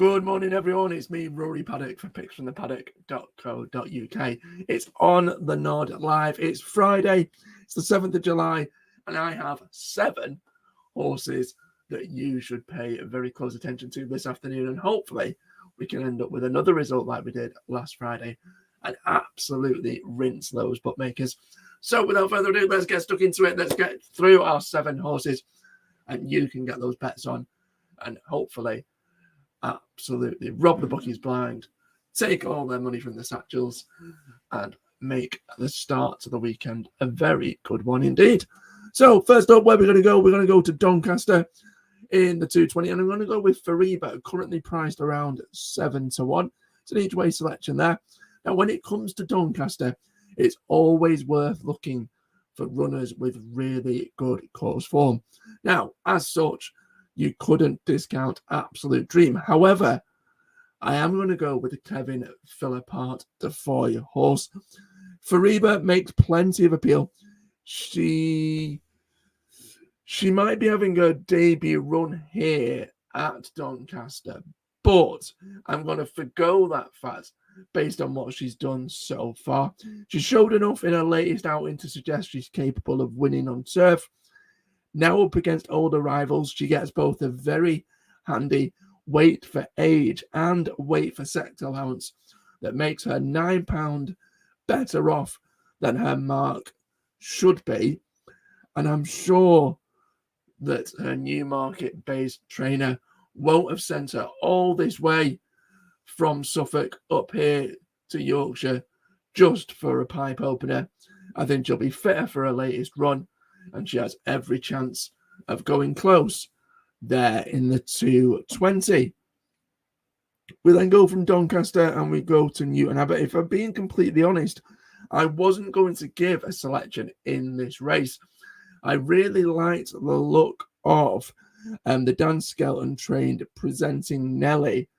Good morning, everyone. It's me, Rory Paddock, for picksfromthepaddock.co.uk. It's on the Nod Live. It's Friday. It's the 7th of July, and I have 7 horses that you should pay very close attention to this afternoon, and hopefully we can end up with another result like we did last Friday and absolutely rinse those bookmakers. So without further ado, let's get stuck into it. Let's get through our 7 horses, and you can get those bets on, and hopefully absolutely rob the bookies blind, take all their money from the satchels, and make the start to the weekend a very good one indeed. So first up, where we're going to go? We're going to go to Doncaster in the 220, and I'm going to go with Friday Rory, currently priced around 7-1. It's an each-way selection there. Now, when it comes to Doncaster, it's always worth looking for runners with really good course form. Now, as such, you couldn't discount Absolute Dream. However, I am going to go with the Kevin Philippart de Foy horse. Fariba makes plenty of appeal. She might be having a debut run here at Doncaster, but I'm going to forgo that fact based on what she's done so far. She showed enough in her latest outing to suggest she's capable of winning on turf. Now up against older rivals, she gets both a very handy weight for age and weight for sex allowance that makes her £9 better off than her mark should be. And I'm sure that her Newmarket-based trainer won't have sent her all this way from Suffolk up here to Yorkshire just for a pipe opener. I think she'll be fitter for her latest run, and she has every chance of going close there in the 220. We then go from Doncaster and we go to Newton Abbot. If I'm being completely honest, I wasn't going to give a selection in this race. I really liked the look of the Dan Skelton trained Presenting Nelly.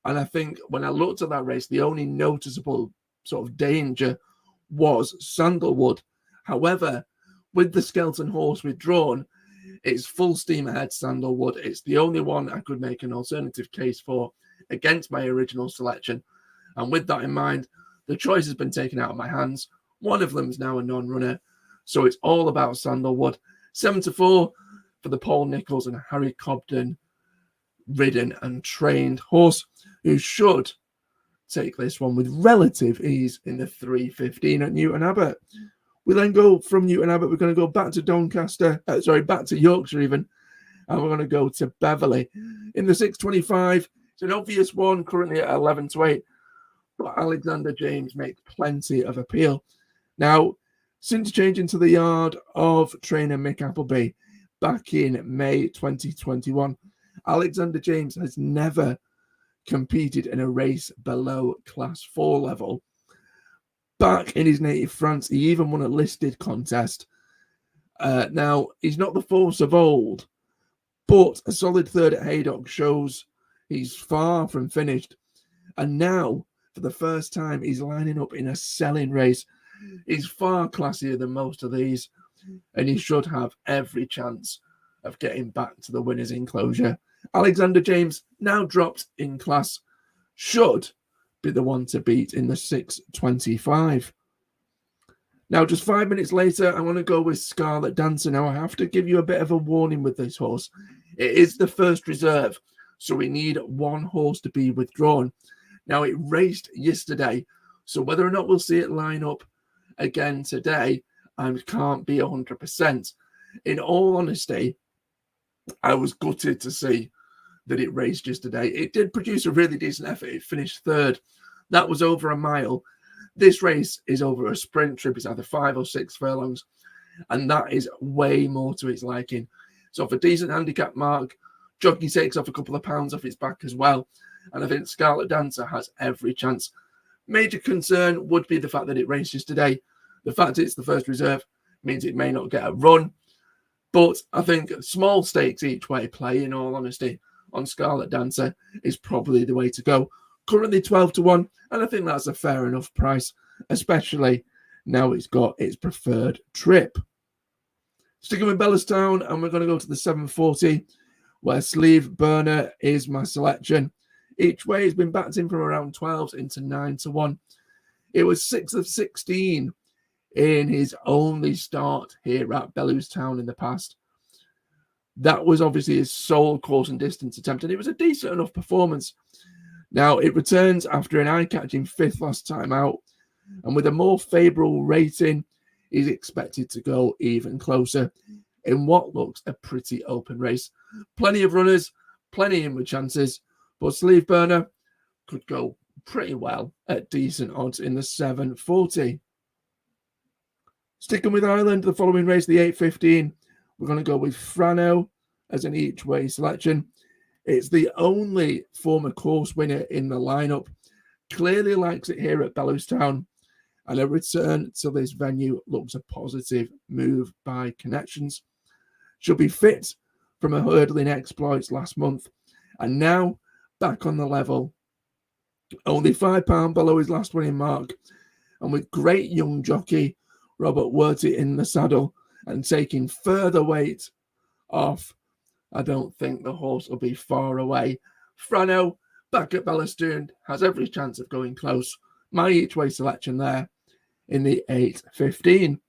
And I think when I looked at that race, the only noticeable sort of danger was Sandalwood. However, with the Skelton horse withdrawn, it's full steam ahead Sandalwood. It's the only one I could make an alternative case for against my original selection. And with that in mind, the choice has been taken out of my hands. One of them is now a non-runner. So it's all about Sandalwood. 7-4 for the Paul Nicholls and Harry Cobden ridden and trained horse, who should take this one with relative ease in the 3:15 at Newton Abbot. We then go from Newton Abbot, we're going to go back to back to Yorkshire even, and we're going to go to Beverley. In the 6:25, it's an obvious one, currently at 11-8, but Alexander James makes plenty of appeal. Now, since changing to the yard of trainer Mick Appleby back in May 2021, Alexander James has never competed in a race below Class 4 level. Back in his native France, he even won a listed contest. Now, he's not the force of old, but a solid third at Haydock shows he's far from finished. And now, for the first time, he's lining up in a selling race. He's far classier than most of these, and he should have every chance of getting back to the winner's enclosure. Alexander James, now dropped in class, should be the one to beat in the 6:25. Now, just 5 minutes later, I want to go with Scarlet Dancer. Now, I have to give you a bit of a warning with this horse. It is the first reserve, so we need one horse to be withdrawn. Now, it raced yesterday, so whether or not we'll see it line up again today, I can't be 100%. In all honesty, I was gutted to see that it raced yesterday. It did produce a really decent effort. It finished third. That was over a mile. This race is over a sprint trip. It's either 5 or 6 furlongs, and that is way more to its liking. So for decent handicap mark, jockey takes off a couple of pounds off its back as well, and I think Scarlet Dancer has every chance. Major concern would be the fact that it raced yesterday. The fact it's the first reserve means it may not get a run, but I think small stakes each way play, in all honesty, on Scarlet Dancer is probably the way to go. Currently 12-1, and I think that's a fair enough price, especially now it's got its preferred trip. Sticking with Bellewstown, and we're going to go to the 7:40, where Sleeve Burner is my selection. Each way has been backed in from around 12s into 9-1. It was 6 of 16 in his only start here at Bellewstown in the past. That was obviously his sole course and distance attempt, and it was a decent enough performance. Now, it returns after an eye-catching 5th last time out, and with a more favourable rating, he's expected to go even closer in what looks a pretty open race. Plenty of runners, plenty inward chances, but Sleeve Burner could go pretty well at decent odds in the 740. Sticking with Ireland, the following race, the 8:15, we're going to go with Frano as an each-way selection. It's the only former course winner in the lineup. Clearly likes it here at Bellewstown, and a return to this venue looks a positive move by Connections. Should be fit from a hurdling exploits last month, and now back on the level. Only £5 below his last winning mark, and with great young jockey Robert Werty in the saddle and taking further weight off, I don't think the horse will be far away. Frano, back at Bellewstown, has every chance of going close. My each-way selection there in the 8:15.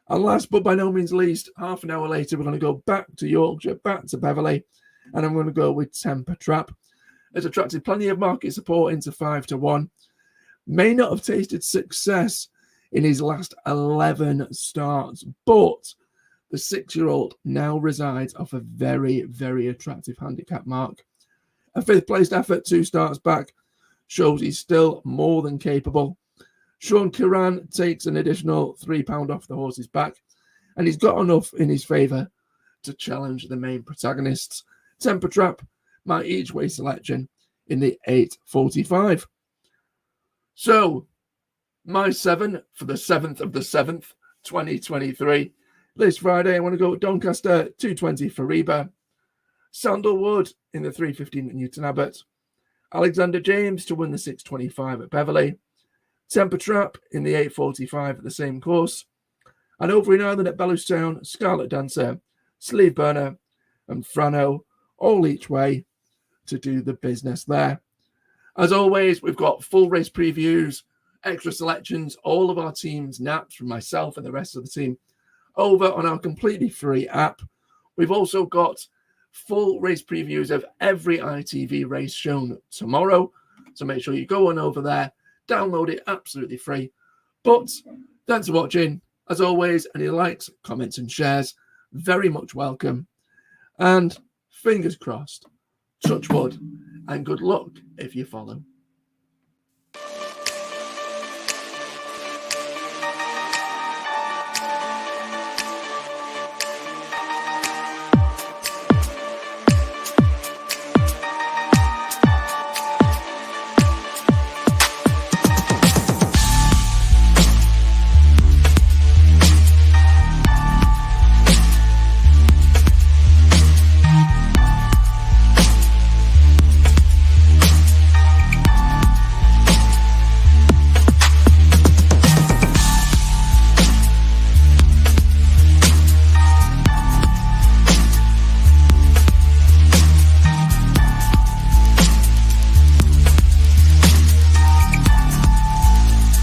And last but by no means least, half an hour later, we're going to go back to Yorkshire, back to Beverley, and I'm going to go with Temper Trap. Has attracted plenty of market support into 5-1. May not have tasted success in his last 11 starts, but the 6-year-old now resides off a very, very attractive handicap mark. A 5th placed effort 2 starts back shows he's still more than capable. Sean Kiran takes an additional £3 off the horse's back, and he's got enough in his favour to challenge the main protagonists. Temper Trap, my each-way selection in the 8:45. So, my 7 for the 7th of the 7th, 2023. This Friday, I want to go Doncaster, 220 for Reba. Sandalwood in the 3:15 at Newton Abbot. Alexander James to win the 6:25 at Beverley. Temper Trap in the 8:45 at the same course. And over in Ireland at Bellewstown, Scarlet Dancer, Sleeve Burner, and Frano, all each way to do the business there. As always, we've got full race previews, extra selections, all of our team's naps from myself and the rest of the team over on our completely free app. We've also got full race previews of every ITV race shown tomorrow. So make sure you go on over there, download it absolutely free. But thanks for watching. As always, any likes, comments and shares, very much welcome. And fingers crossed, touch wood, and good luck if you follow.